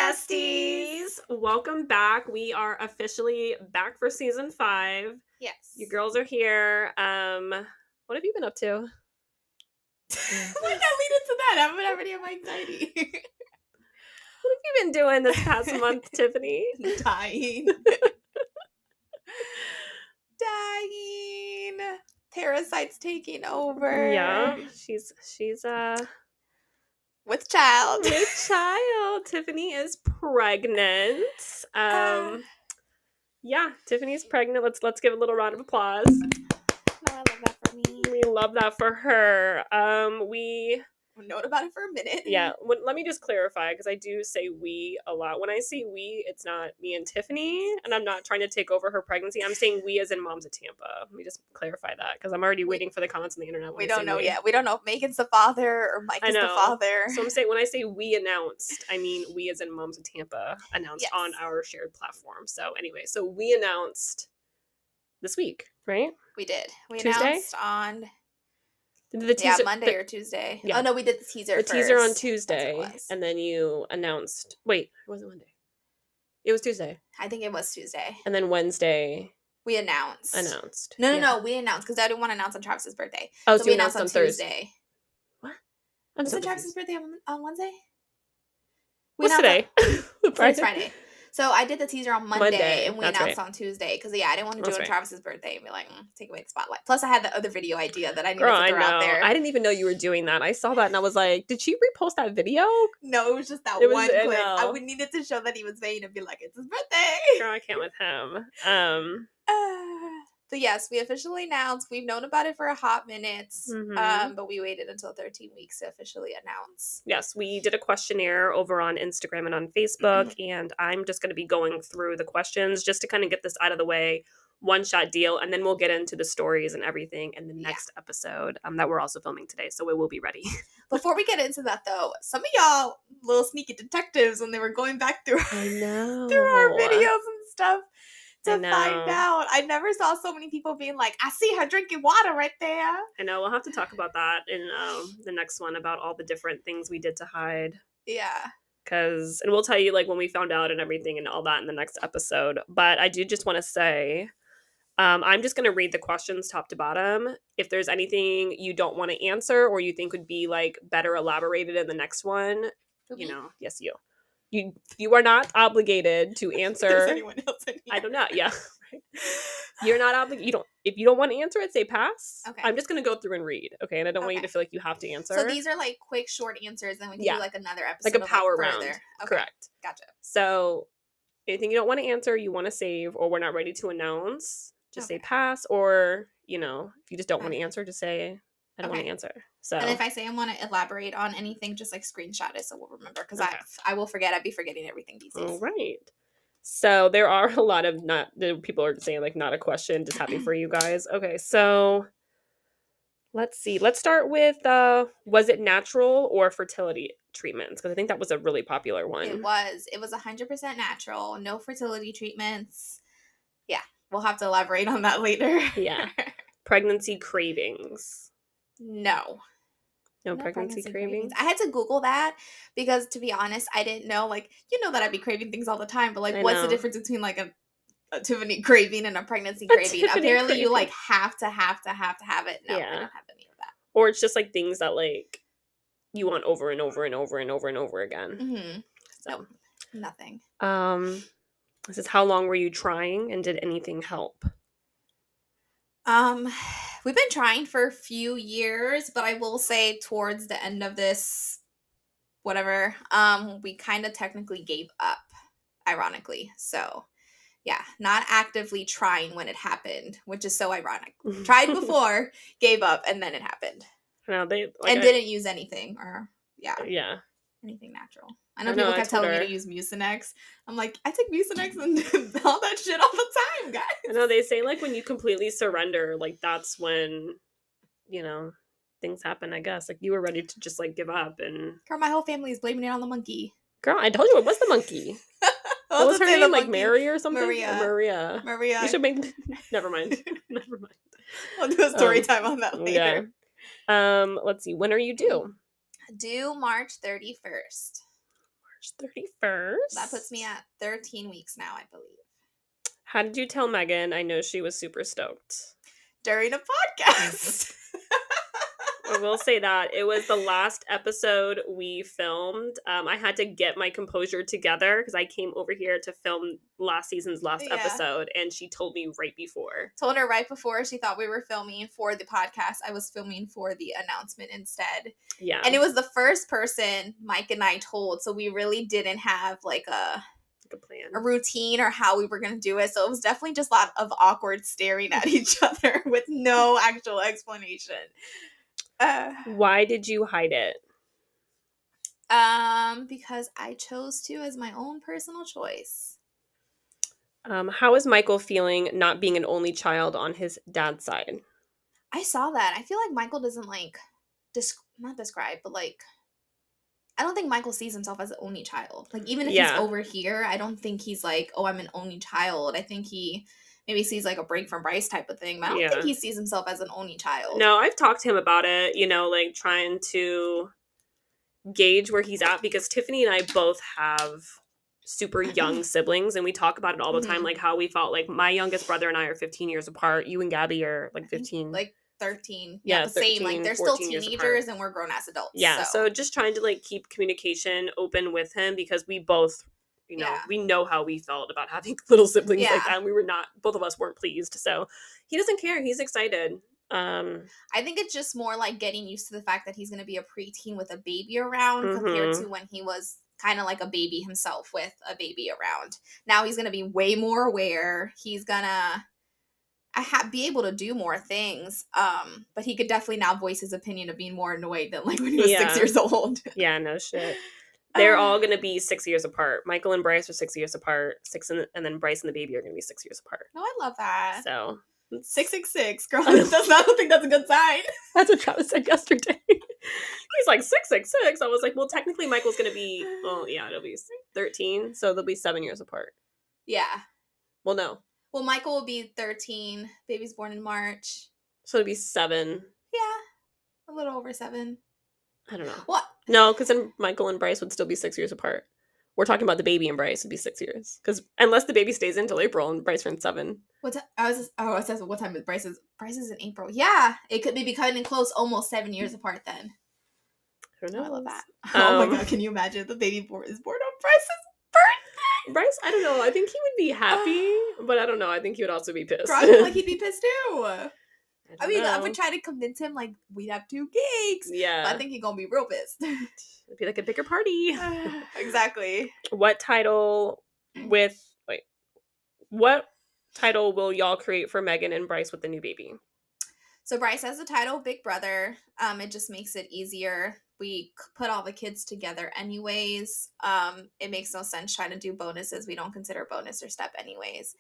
besties. Welcome back. We are officially back for season 5. Yes. You girls are here. What have you been up to? Why not lead into that? I'm already on my anxiety. What have you been doing this past month, Tiffany? Dying. Dying. Parasites taking over. Yeah, she's with child. With child. Tiffany is pregnant. Yeah, Tiffany's pregnant. Let's give a little round of applause. No, I love that for me. We love that for her. We've known about it for a minute. Yeah, let me just clarify, because I do say we a lot. When I say we, it's not me and Tiffany, and I'm not trying to take over her pregnancy. I'm saying we as in Moms of Tampa. Let me just clarify that, because I'm already waiting for the comments on the internet. We don't know yet. We don't know if Megan's the father or Mike is the father. So I'm saying, when I say we announced, I mean we as in Moms of Tampa announced on our shared platform. So anyway, so we announced this week, right? We did. We Tuesday? Announced on... The teaser, Monday or Tuesday. Yeah. Oh, no, we did the teaser first. The teaser on Tuesday, and then you announced... Wait, or was it Monday? It was Tuesday. I think it was Tuesday. And then Wednesday... We announced. No, we announced, because I didn't want to announce on Travis's birthday. Oh, so we we announced on Thursday. Tuesday. What? Was it Travis's birthday on Wednesday? What's today? Friday. It's Friday. So I did the teaser on Monday and we announced on Tuesday, because I didn't want to do it on Travis's birthday and be like, take away the spotlight. Plus I had the other video idea that I needed to throw out there. I didn't even know you were doing that. I saw that and I was like, did she repost that video? No, it was just that one clip. I needed to show that he was vain and be like, it's his birthday. Girl, I can't with him. So yes, we officially announced. We've known about it for a hot minute, but we waited until 13 weeks to officially announce. Yes, we did a questionnaire over on Instagram and on Facebook, and I'm just going to be going through the questions just to kind of get this out of the way. One-shot deal, and then we'll get into the stories and everything in the next episode that we're also filming today, so it will be ready. Before we get into that, though, some of y'all little sneaky detectives, when they were going back through, through our videos and stuff, to find out. I never saw so many people being like, I see her drinking water right there. I know. We'll have to talk about that in the next one, about all the different things we did to hide. Yeah. And we'll tell you, like, when we found out and everything and all that in the next episode. But I do just want to say, I'm just going to read the questions top to bottom. If there's anything you don't want to answer or you think would be, like, better elaborated in the next one, yes, you. You are not obligated to answer. There's anyone else in here. I don't know. Yeah. You're not obligated. If you don't want to answer it, say pass. Okay. I'm just going to go through and read. Okay. And I don't want you to feel like you have to answer. So these are like quick, short answers. And we can do like another episode. Like a power round. Okay. Correct. Gotcha. So anything you don't want to answer, you want to save, or we're not ready to announce, just say pass. Or, if you just don't want to answer, just say, I don't want to answer. So, and if I say I want to elaborate on anything, just like screenshot it so we'll remember, because I will forget. I'd be forgetting everything these days. All right. So there are a lot of people are saying like not a question, just happy for you guys. Okay, so let's see. Let's start with was it natural or fertility treatments? Because I think that was a really popular one. It was 100% natural, no fertility treatments. Yeah, we'll have to elaborate on that later. Yeah. Pregnancy cravings. No pregnancy cravings. I had to Google that because, to be honest, I didn't know, like, that I'd be craving things all the time, but like, what's the difference between like a Tiffany craving and a pregnancy craving? Apparently you like have to have it. No, I don't have any of that. Or it's just like things that like you want over and over and over and over and over again. Mm-hmm. So nope, nothing. This is how long were you trying, and did anything help? We've been trying for a few years, but I will say towards the end of this, whatever, we kind of technically gave up, ironically. So, yeah, not actively trying when it happened, which is so ironic. Tried before, gave up, and then it happened. No, didn't use anything, or anything natural. I know people kept telling me to use Mucinex. I'm like, I take Mucinex and all that shit all the time, guys. I know, they say like when you completely surrender, like that's when, things happen, I guess. Like you were ready to just like give up, and girl, my whole family is blaming it on the monkey. Girl, I told you it was the monkey. What was her name? Like Mary or something? Maria. Maria. We should make... Never mind. We'll do a story time on that later. Yeah. Let's see. When are you due? Due March 31st. March 31st. That puts me at 13 weeks now, I believe. How did you tell Megan? I know she was super stoked. During a podcast. I will say that it was the last episode we filmed. I had to get my composure together because I came over here to film last season's last episode, and she told me right before. Told her right before. She thought we were filming for the podcast. I was filming for the announcement instead. Yeah. And it was the first person Mike and I told, so we really didn't have like a plan, a routine, or how we were going to do it. So it was definitely just a lot of awkward staring at each other with no actual explanation. Why did you hide it? Because I chose to as my own personal choice. How is Michael feeling not being an only child on his dad's side? I saw that. I feel like Michael doesn't like, not describe, but like, I don't think Michael sees himself as an only child. Like, even if he's over here, I don't think he's like, oh, I'm an only child. I think he maybe sees like a break from Bryce type of thing, but I don't think he sees himself as an only child. No, I've talked to him about it, you know, like trying to gauge where he's at, because Tiffany and I both have super young siblings, and we talk about it all the time, like how we felt like my youngest brother and I are 15 years apart. You and Gabby are like 15. Like 13. Yeah, the 13, same. Like, they're still teenagers and we're grown-ass adults. Yeah, so just trying to like keep communication open with him, because we both, you know, we know how we felt about having little siblings like that, and we were not, both of us weren't pleased. So he doesn't care. He's excited. I think it's just more like getting used to the fact that he's going to be a preteen with a baby around compared to when he was kind of like a baby himself with a baby around. Now he's going to be way more aware. He's going to be able to do more things. But he could definitely now voice his opinion of being more annoyed than like when he was 6 years old. Yeah, no shit. They're all going to be 6 years apart. Michael and Bryce are 6 years apart. And then Bryce and the baby are going to be 6 years apart. No, I love that. So 666, girl. I don't think that's a good sign. That's what Travis said yesterday. He's like 666. I was like, well, technically Michael's going to be, well, yeah, it'll be 13. So they'll be 7 years apart. Yeah. Well, no. Well, Michael will be 13. Baby's born in March. So it'll be 7. Yeah. A little over 7. I don't know. What? No, because then Michael and Bryce would still be 6 years apart. We're talking about the baby and Bryce would be 6 years. Because unless the baby stays in until April and Bryce turns 7. What time is Bryce is in April. Yeah. It could be becoming close, almost 7 years apart then. Who knows? I love that. Oh my god, can you imagine the baby is born on Bryce's birthday? Bryce, I don't know. I think he would be happy, but I don't know. I think he would also be pissed. Probably like he'd be pissed too. I mean, know. I would try to convince him like we'd have 2 cakes. Yeah. But I think he's gonna be real pissed. It'd be like a bigger party. Exactly. What title will y'all create for Megan and Bryce with the new baby? So Bryce has the title Big Brother. It just makes it easier. We put all the kids together anyways. It makes no sense trying to do bonuses. We don't consider bonus or step anyways.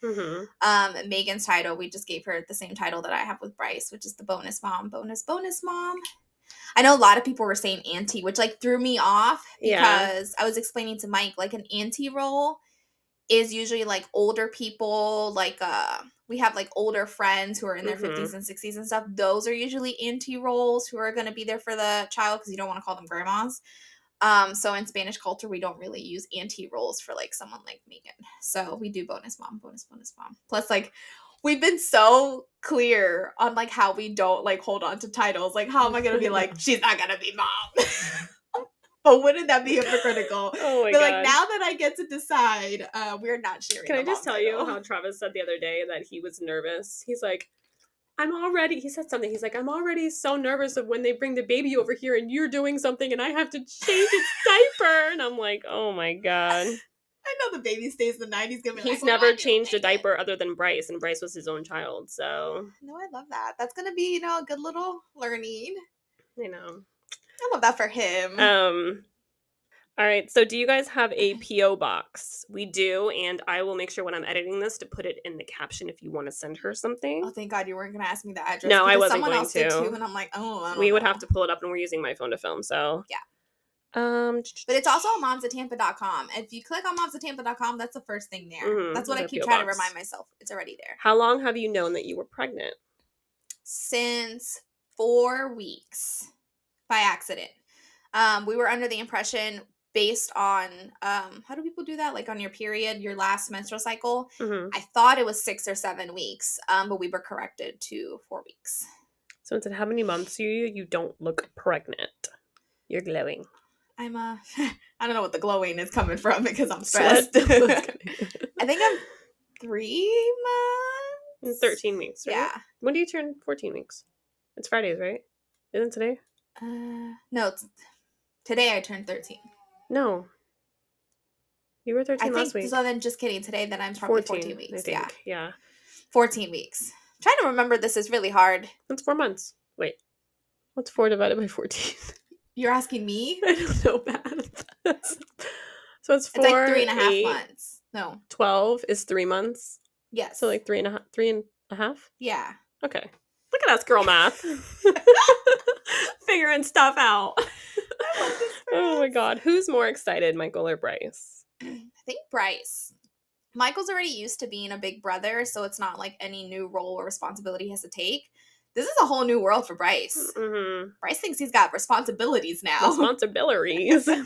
Megan's title, we just gave her the same title that I have with Bryce, which is the bonus mom. Bonus mom. I know a lot of people were saying auntie, which like threw me off because I was explaining to Mike, like an auntie role is usually like older people, like we have like older friends who are in their 50s and 60s and stuff. Those are usually auntie roles who are going to be there for the child because you don't want to call them grandmas. So in Spanish culture, we don't really use auntie roles for like someone like Megan. So we do bonus mom. Plus, like, we've been so clear on like how we don't like hold on to titles. Like, how am I going to be like, she's not going to be mom? But wouldn't that be hypocritical? Oh my god. Like, now that I get to decide, we're not sharing. Can I just tell you how Travis said the other day that he was nervous? He's like, he said something. He's like, I'm already so nervous of when they bring the baby over here and you're doing something and I have to change its diaper. And I'm like, oh my god. I know the baby stays the night. He's never changed a diaper other than Bryce, and Bryce was his own child, so. No, I love that. That's going to be, you know, a good little learning. I know. I love that for him. All right, so do you guys have a P.O. box? We do, and I will make sure when I'm editing this to put it in the caption if you want to send her something. Oh, thank God you weren't going to ask me the address. No, I wasn't someone going else to. Did too, and I'm like, oh, I don't We would know. have to pull it up, and we're using my phone to film, so. Yeah. But it's also on momsattampa.com. If you click on momsattampa.com, that's the first thing there. That's what I keep trying to remind myself. It's already there. How long have you known that you were pregnant? Since 4 weeks. By accident. We were under the impression based on how do people do that? Like on your period, your last menstrual cycle. Mm-hmm. I thought it was 6 or 7 weeks, but we were corrected to 4 weeks. So it said, how many months are you? You don't look pregnant. You're glowing. I'm I don't know what the glowing is coming from because I'm Sweat. stressed. I think I'm 3 months. 13 weeks, right? Yeah. When do you turn 14 weeks? It's Fridays, right? Isn't today? No, today I turned 13. No. You were 13 I last think week. so. Then just kidding. Today, then I'm probably 14 weeks. I think. Yeah. 14 weeks. I'm trying to remember. This is really hard. That's 4 months. Wait. What's 4 divided by 14? You're asking me? I don't know math. So it's 4. It's like 3.5 8, months. No. 12 is 3 months. Yes. So like 3.5. Yeah. Okay. Look at us, girl math. Figuring stuff out. I love this. Oh my god. Who's more excited, Michael or Bryce? I think Bryce. Michael's already used to being a big brother, so it's not like any new role or responsibility he has to take. This is a whole new world for Bryce. Mm-hmm. Bryce thinks he's got responsibilities now. Responsibilities. So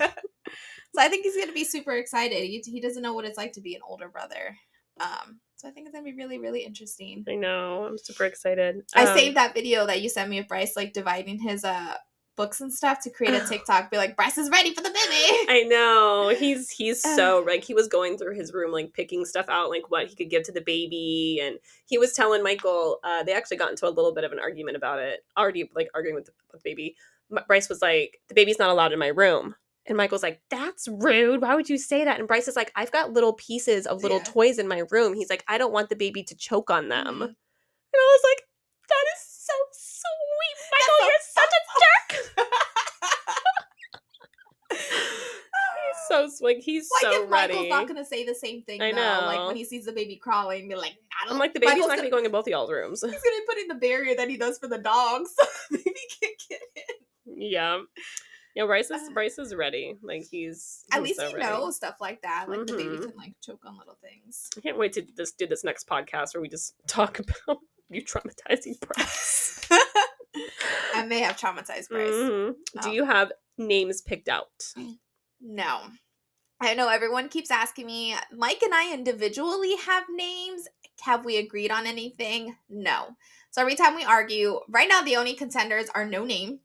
I think he's going to be super excited. He doesn't know what it's like to be an older brother. So I think it's going to be really, really interesting. I know. I'm super excited. I saved that video that you sent me of Bryce, like, dividing his books and stuff to create a TikTok. Be like, Bryce is ready for the baby. I know. He's so, like, he was going through his room, like, picking stuff out, like, what he could give to the baby. And he was telling Michael, they actually got into a little bit of an argument about it. Already, like, arguing with the baby. Bryce was like, the baby's not allowed in my room. And Michael's like, that's rude. Why would you say that? And Bryce is like, I've got little pieces of little toys in my room. He's like, I don't want the baby to choke on them. Mm-hmm. And I was like, that is so sweet. Michael, you're such a jerk. He's so sweet. He's like, so if ready. Michael's not going to say the same thing, I know. Like, when he sees the baby crawling, be like, I'm like, the baby's not going to be going in both of y'all's rooms. He's going to be putting the barrier that he does for the dogs so the baby can't get in. Yeah. Yeah, Bryce is ready. Like, he's at least so he ready. knows stuff like that. Like, the baby can, like, choke on little things. I can't wait to do this next podcast where we just talk about you traumatizing Bryce. I may have traumatized Bryce. Mm-hmm. Do you have names picked out? No. I know everyone keeps asking me, Mike and I individually have names. Have we agreed on anything? No. So every time we argue, right now the only contenders are No Name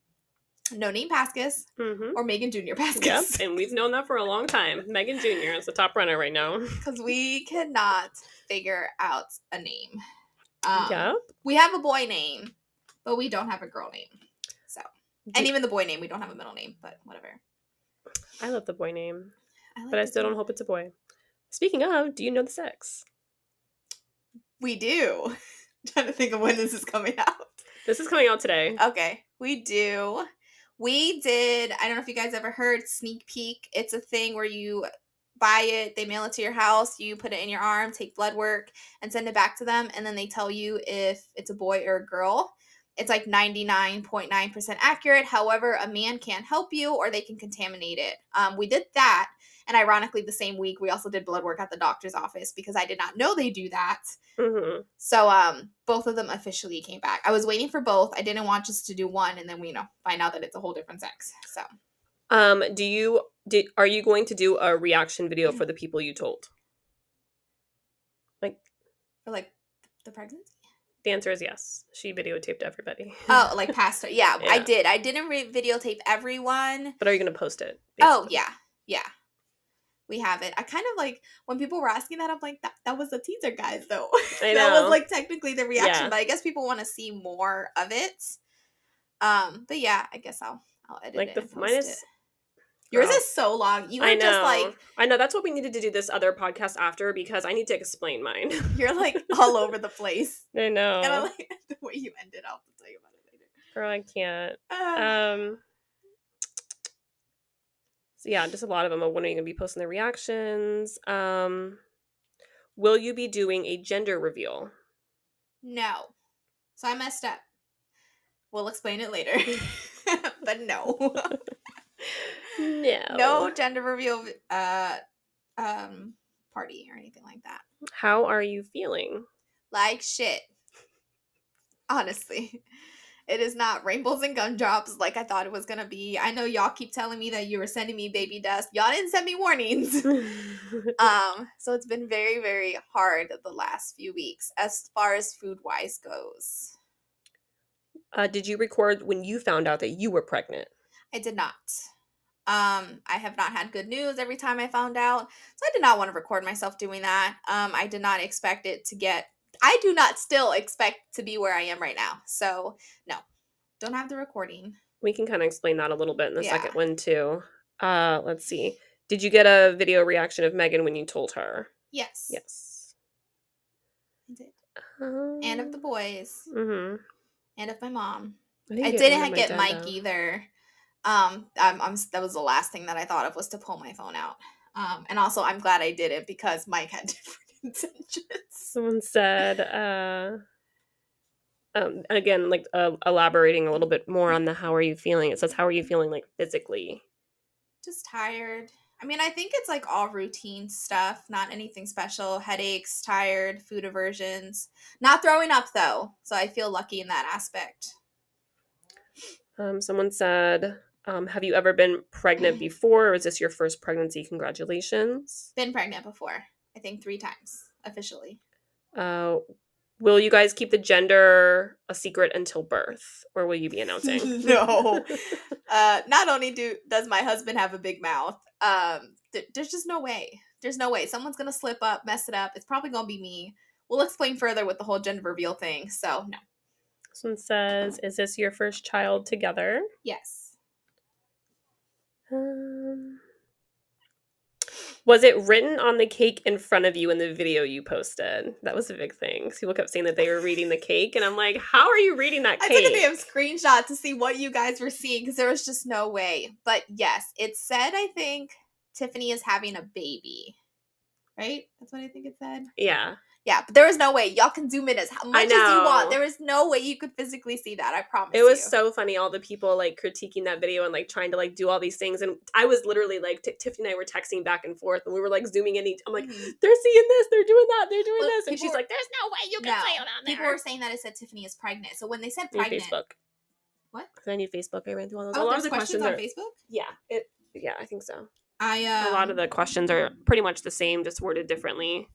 Pascas, or Megan Jr. Pascas. Yep, and we've known that for a long time. Megan Jr. is the top runner right now. Because we cannot figure out a name. Yep. We have a boy name, but we don't have a girl name. So, and even the boy name, we don't have a middle name, but whatever. I love the boy name, but I still don't hope it's a boy. Speaking of, do you know the sex? We do. I'm trying to think of when this is coming out. This is coming out today. Okay, we do. We did, I don't know if you guys ever heard Sneak Peek. It's a thing where you buy it, they mail it to your house, you put it in your arm, take blood work, and send it back to them, and then they tell you if it's a boy or a girl. It's like 99.9% accurate. However, a man can't help you or they can contaminate it. We did that. And ironically, the same week, we also did blood work at the doctor's office because I did not know they do that. Mm-hmm. So both of them officially came back. I was waiting for both. I didn't want just to do one and then we find out that it's a whole different sex. So, are you going to do a reaction video for the people you told? For like the pregnancy? The answer is yes. She videotaped everybody. Oh, like past her. Yeah, yeah. I did. I didn't videotape everyone. But are you going to post it? Basically? Oh, yeah. Yeah. We have it. I kind of like, when people were asking that, I'm like, that was a teaser, guys, though. I know. That was like technically the reaction, but I guess people want to see more of it. But yeah, I guess I'll edit it and post it. Yours is so long. You were just like... I know. That's what we needed to do this other podcast after because I need to explain mine. You're like all over the place. I know. And I like the way you ended. I'll tell you about it later. Girl, I can't. So yeah, just a lot of them. When are you going to be posting the reactions? Will you be doing a gender reveal? No. So I messed up. We'll explain it later. But no. No gender reveal party or anything like that. How are you feeling? Like shit. Honestly. It is not rainbows and gumdrops like I thought it was gonna be. I know y'all keep telling me that you were sending me baby dust. Y'all didn't send me warnings. So it's been very, very hard the last few weeks as far as food wise goes. Did you record when you found out that you were pregnant? I did not. I have not had good news every time I found out. So I did not want to record myself doing that. I did not expect it to get, I do not still expect to be where I am right now. So no, don't have the recording. We can kind of explain that a little bit in the Yeah. second one too. Let's see. Did you get a video reaction of Megan when you told her? Yes. Yes. I did. And of the boys. Mm-hmm. And of my mom. I I one didn't of my get dad, Mike though. either. That was the last thing that I thought of was to pull my phone out. And also I'm glad I did it because Mike had different intentions. Someone said, again, like elaborating a little bit more on the how are you feeling. It says, how are you feeling, like physically? Just tired. I mean, I think it's like all routine stuff, not anything special. Headaches, tired, food aversions. Not throwing up though, so I feel lucky in that aspect. Someone said, have you ever been pregnant before, or is this your first pregnancy? Congratulations. Been pregnant before. I think 3 times officially. Will you guys keep the gender a secret until birth, or will you be announcing? No. Not only does my husband have a big mouth, there's just no way. There's no way. Someone's gonna slip up, mess it up. It's probably gonna be me. We'll explain further with the whole gender reveal thing. So no. This one says, is this your first child together? Yes. Was it written on the cake in front of you in the video you posted? That was a big thing. People kept saying that they were reading the cake, and I'm like, how are you reading that cake? I took a damn screenshot to see what you guys were seeing because there was just no way. But yes, it said, I think, Tiffany is having a baby. Right? That's what I think it said. Yeah. Yeah, but there was no way. Y'all can zoom in as much as you want. There was no way you could physically see that. I promise you. It was so funny. All the people like critiquing that video and like trying to like do all these things. And I was literally like, Tiffany and I were texting back and forth, and we were like zooming in. I'm like, they're seeing this, they're doing that, they're doing this. And she's like, there's no way you can say it on there. People were saying that it said Tiffany is pregnant. So when they said pregnant. Facebook. What? I need Facebook. I ran through all those. Oh, a lot there's of the questions on are Facebook? Yeah. Yeah, I think so. A lot of the questions are pretty much the same, just worded differently.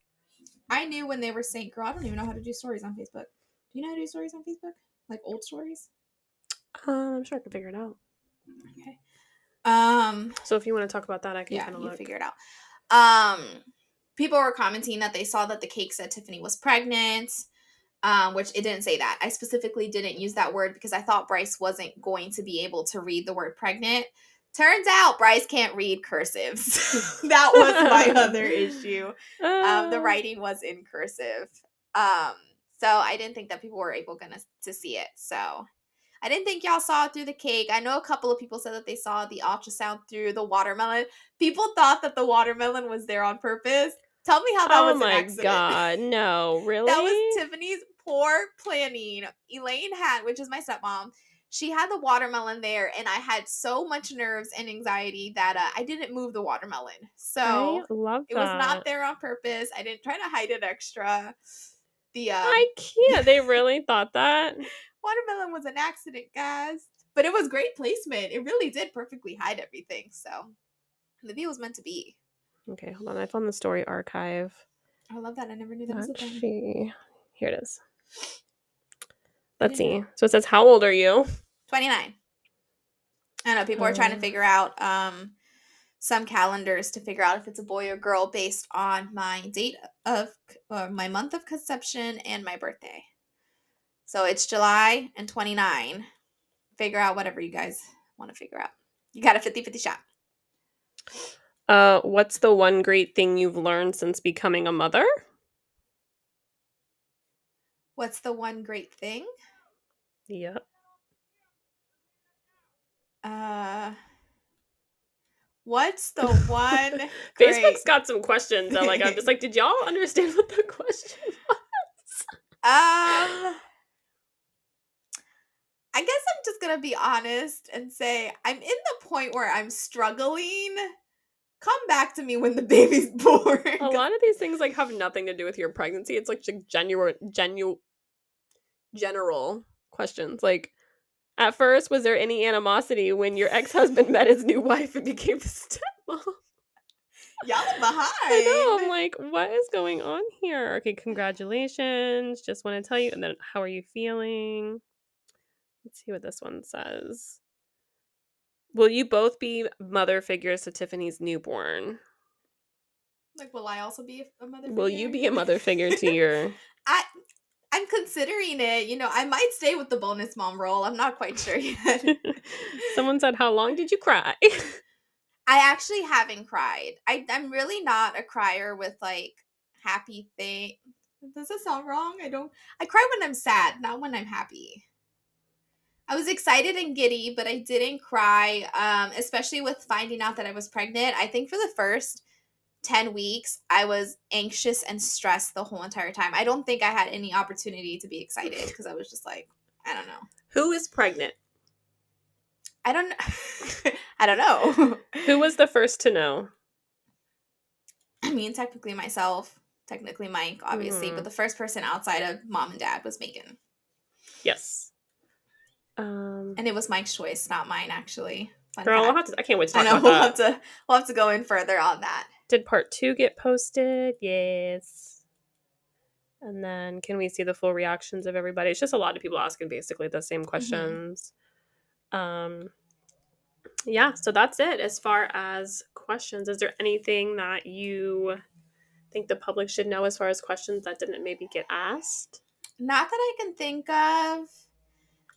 I knew when they were saying, girl, I don't even know how to do stories on Facebook. Do you know how to do stories on Facebook? Like old stories? I'm sure I can figure it out. Okay. So if you want to talk about that, I can kind of look. Figure it out. People were commenting that they saw that the cake said Tiffany was pregnant, which it didn't say that. I specifically didn't use that word because I thought Bryce wasn't going to be able to read the word pregnant. Turns out Bryce can't read cursives. That was my other issue. The writing was in cursive. So I didn't think that people were able to see it. So I didn't think y'all saw it through the cake. I know a couple of people said that they saw the ultrasound through the watermelon. People thought that the watermelon was there on purpose. Tell me how that was an accident. Oh my God, no, really? That was Tiffany's poor planning. Elaine had, which is my stepmom, she had the watermelon there, and I had so much nerves and anxiety that I didn't move the watermelon. So I love that. It was not there on purpose. I didn't try to hide it extra. I can't. They really thought that? Watermelon was an accident, guys. But it was great placement. It really did perfectly hide everything. So the view was meant to be. Okay, hold on. I found the story archive. I love that. I never knew that was a thing. Here it is. Let's see. So it says, how old are you? 29. I know people are trying to figure out some calendars to figure out if it's a boy or girl based on my date of my month of conception and my birthday. So it's July and 29. Figure out whatever you guys want to figure out. You got a 50-50 shot. What's the one great thing you've learned since becoming a mother? What's the one great thing? Yep. What's the one Facebook's got some questions that, like, I'm just like, did y'all understand what the question was? I guess I'm just gonna be honest and say I'm in the point where I'm struggling. Come back to me when the baby's born. A lot of these things like have nothing to do with your pregnancy. It's like general questions. Like, At first, was there any animosity when your ex-husband met his new wife and became the stepmom? Y'all are I know. I'm behind. like, what is going on here? Okay, congratulations. Just want to tell you. And then, how are you feeling? Let's see what this one says. Will you both be mother figures to Tiffany's newborn? Like, will I also be a mother figure? Will you be a mother figure to your... I'm considering it. You know, I might stay with the bonus mom role. I'm not quite sure yet. Someone said, how long did you cry? I actually haven't cried. I'm really not a crier with like happy thing. Does that sound wrong? I cry when I'm sad, not when I'm happy. I was excited and giddy, but I didn't cry. Especially with finding out that I was pregnant. I think for the first 10 weeks, I was anxious and stressed the whole entire time. I don't think I had any opportunity to be excited because I was just like, I don't know. Who is pregnant? I don't know. I don't know. Who was the first to know? I mean, technically myself, technically Mike, obviously, but the first person outside of mom and dad was Megan. Yes. And it was Mike's choice, not mine, actually. Fun Girl, fact. I can't wait to talk about that. We'll have to go in further on that. Did part 2 get posted? Yes. And then can we see the full reactions of everybody? It's just a lot of people asking basically the same questions. Yeah, so that's it as far as questions. Is there anything that you think the public should know as far as questions that didn't maybe get asked? Not that I can think of.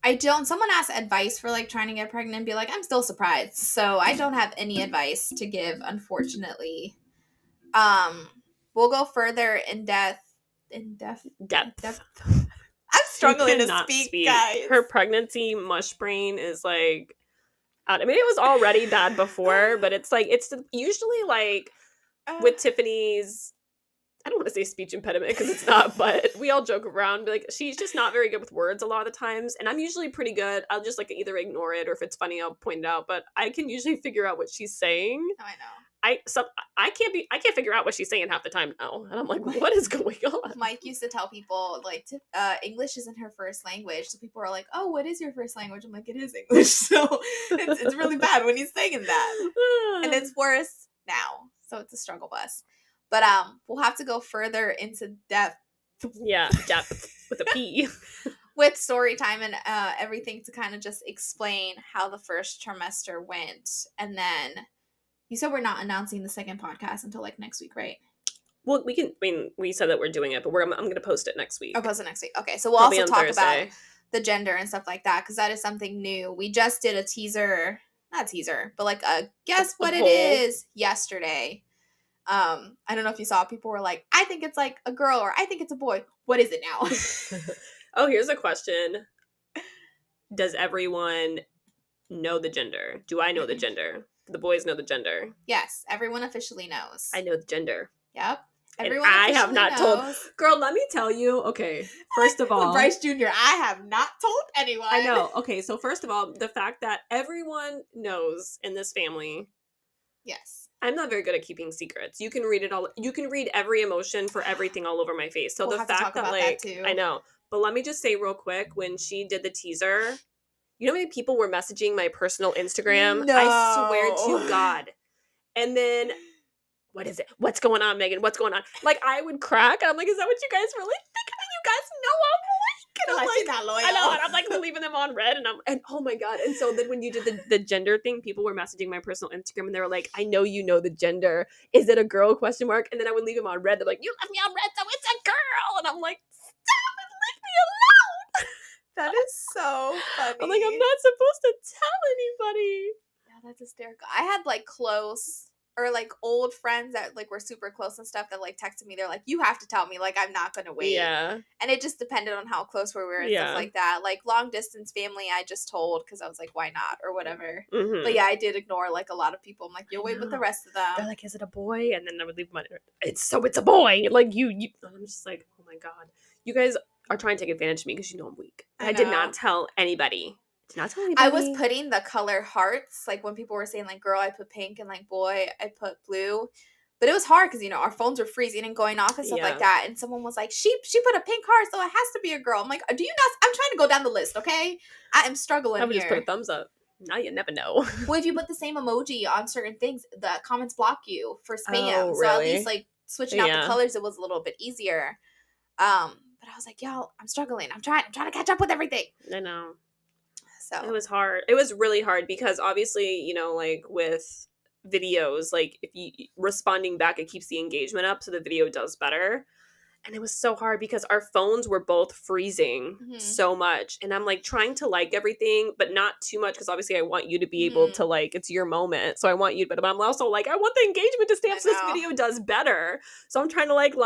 I don't. Someone asked advice for like trying to get pregnant and be like, I'm still surprised. So I don't have any advice to give, unfortunately. We'll go further in depth. I'm struggling to speak, guys. Her pregnancy mush brain is like, I mean, it was already bad before, but it's like, it's usually like with Tiffany's, I don't want to say speech impediment because it's not, but we all joke around. Like, she's just not very good with words a lot of the times. And I'm usually pretty good. I'll just like either ignore it or if it's funny, I'll point it out. But I can usually figure out what she's saying. Oh, I know. I can't figure out what she's saying half the time now. And I'm like, what is going on? Mike used to tell people like English isn't her first language. So people are like, oh, what is your first language? I'm like, it is English. So it's really bad when he's saying that. And it's worse now. So it's a struggle bus. But we'll have to go further into depth. Yeah, depth with a P. With story time and everything to kind of just explain how the first trimester went. And then you said we're not announcing the second podcast until like next week, right? Well, we can. I mean, we said that we're doing it, but I'm going to post it next week. I'll post it next week. Okay, so we'll probably also talk about the gender and stuff like that because that is something new. We just did a teaser, not teaser, but like a guess what it is yesterday. I don't know if you saw. People were like, "I think it's like a girl," or "I think it's a boy." What is it now? Oh, here's a question: does everyone know the gender? Do I know the gender? The boys know the gender. Yes, everyone officially knows. I know the gender. Yep. Everyone I have not told. Girl, let me tell you. Okay, first of all. Bryce Jr., I have not told anyone. I know. Okay, so first of all, the fact that everyone knows in this family. Yes. I'm not very good at keeping secrets. You can read it all. You can read every emotion for everything all over my face. So we'll the fact that like, that I know. But let me just say real quick, when she did the teaser, you know how many people were messaging my personal Instagram? No. I swear to God. And then, what is it? What's going on, Megan? What's going on? Like, I would crack. And I'm like, is that what you guys really think? You guys know I'm like, and I'm like, not loyal. I know, and I'm like leaving them on red, and oh my God. And so then when you did the gender thing, people were messaging my personal Instagram, and they were like, I know you know the gender. Is it a girl, question mark? And then I would leave them on red. They're like, you left me on red, so it's a girl. And I'm like, stop and leave me alone. That is so funny. I'm like, I'm not supposed to tell anybody. Yeah, that's hysterical. I had like close or like old friends that like were super close and stuff that like texted me. They're like, you have to tell me, like I'm not gonna wait. Yeah. And it just depended on how close we were and stuff like that. Like long distance family, I just told because I was like, why not or whatever. Mm-hmm. But yeah, I did ignore like a lot of people. I'm like, you'll wait with the rest of them. They're like, is it a boy? And then I would leave my. It's a boy. Like you. I'm just like, oh my God, you guys are trying to take advantage of me because you know I'm weak. I did not tell anybody. I was putting the color hearts, like when people were saying like girl, I put pink, and like boy, I put blue. But it was hard because, our phones were freezing and going off and stuff like that. And someone was like, she put a pink heart, so it has to be a girl. I'm like, do you not? I'm trying to go down the list, okay? I am struggling I would here. just put a thumbs up. Now you never know. Well, if you put the same emoji on certain things, the comments block you for spam. Oh, So at really? least, like, switching out the colors, it was a little bit easier. But I was like, y'all, I'm struggling. I'm trying to catch up with everything. I know. So it was hard. It was really hard because obviously, like with videos, like if you responding back, it keeps the engagement up so the video does better. And it was so hard because our phones were both freezing so much. And I'm like trying to like everything, but not too much because obviously I want you to be able to like, it's your moment. So I want you, but I'm also like, I want the engagement to stay up so this video does better. So I'm trying to like,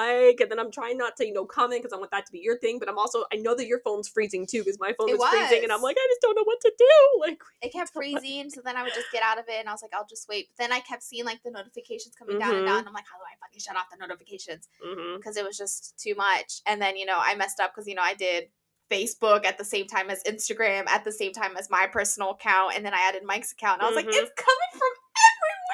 and then I'm trying not to, comment because I want that to be your thing. But I'm also, I know that your phone's freezing too because my phone was freezing. And I'm like, I just don't know what to do. Like it kept freezing. So then I would just get out of it and I was like, I'll just wait. But then I kept seeing like the notifications coming down and down. And I'm like, how do I fucking shut off the notifications? Because it was just too much. And then I messed up because I did Facebook at the same time as Instagram at the same time as my personal account, and then I added Mike's account and I was like, it's coming from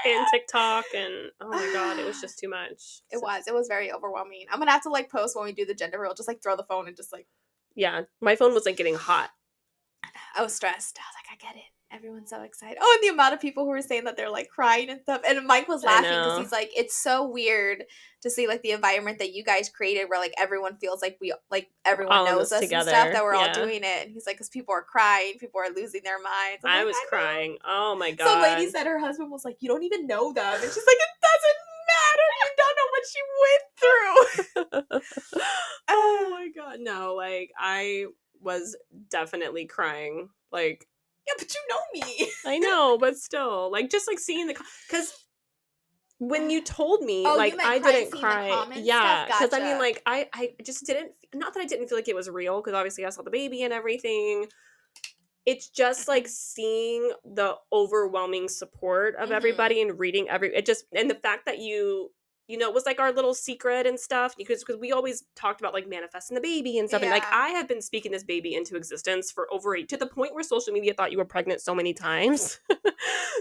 everywhere, and TikTok, and oh my god, it was just too much. It was very overwhelming. I'm gonna have to like post when we do the gender reveal, just like throw the phone and just like, yeah, my phone was like getting hot. I was stressed. I was like, I get it. Everyone's so excited. Oh, and the amount of people who were saying that they're like crying and stuff. And Mike was laughing because he's like, it's so weird to see like the environment that you guys created where like everyone feels like everyone knows us together. And stuff, that we're all doing it. And he's like, because people are crying, people are losing their minds. I was crying. Oh my god. Some lady said her husband was like, you don't even know them. And she's like, it doesn't matter. You don't know what she went through. Oh my god. No, like I was definitely crying. Like, yeah, but you know me. I know, but still, like, just like seeing because when you told me, like, I didn't cry. Yeah, because I mean, like, I just didn't. Not that I didn't feel like it was real, because obviously I saw the baby and everything. It's just like seeing the overwhelming support of everybody and reading and the fact that it was like our little secret and stuff, because we always talked about like manifesting the baby and stuff. And like I have been speaking this baby into existence for to the point where social media thought you were pregnant so many times.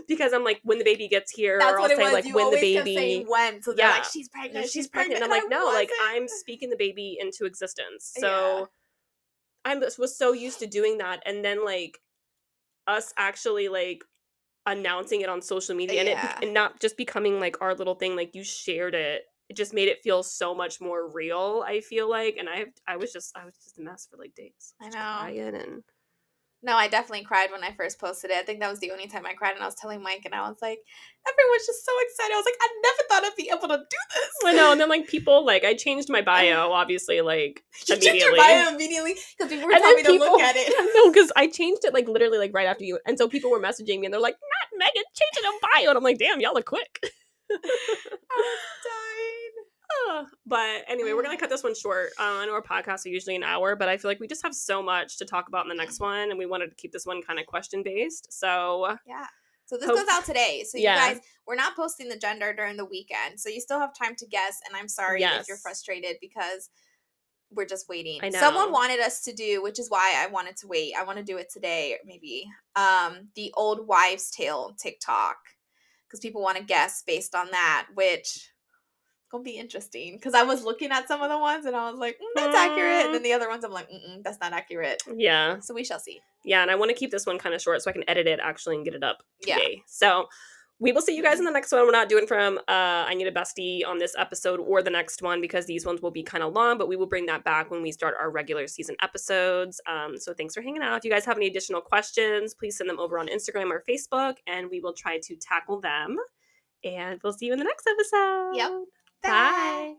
Because I'm like, when the baby gets here, that's or I'll say like, when the baby, saying when, so they're like, she's pregnant. And I'm like, no, like I'm speaking the baby into existence. So I was so used to doing that, and then like us actually like announcing it on social media and not just becoming like our little thing, like you shared it just made it feel so much more real, I feel like. And I was just a mess for like days. I know. And no, I definitely cried when I first posted it. I think that was the only time I cried, and I was telling Mike, and I was like, everyone's just so excited. I was like, I never thought I'd be able to do this. I know. And then like people, like I changed my bio, obviously, like immediately. You changed your bio immediately? Because people were telling me to look at it. No, because I changed it like literally like right after you. And so people were messaging me and they're like, not Megan, change it on bio. And I'm like, damn, y'all are quick. I was dying. But anyway, we're going to cut this one short. I know our podcasts are usually an hour, but I feel like we just have so much to talk about in the next one. And we wanted to keep this one kind of question-based. So yeah. So this goes out today. So you guys, we're not posting the gender during the weekend. So you still have time to guess. And I'm sorry if you're frustrated because we're just waiting. I know. Someone wanted us to do, which is why I wanted to wait. I want to do it today, maybe. The old wives' tale TikTok. Because people want to guess based on that, which... gonna be interesting, because I was looking at some of the ones and I was like, that's accurate, and then the other ones I'm like, that's not accurate. Yeah, so we shall see. Yeah, and I want to keep this one kind of short so I can edit it actually and get it up today. So we will see you guys in the next one. We're not doing from I Need a Bestie on this episode or the next one, because these ones will be kind of long, but we will bring that back when we start our regular season episodes. So thanks for hanging out. If you guys have any additional questions, please send them over on Instagram or Facebook, and we will try to tackle them. And we'll see you in the next episode. Yep. Bye.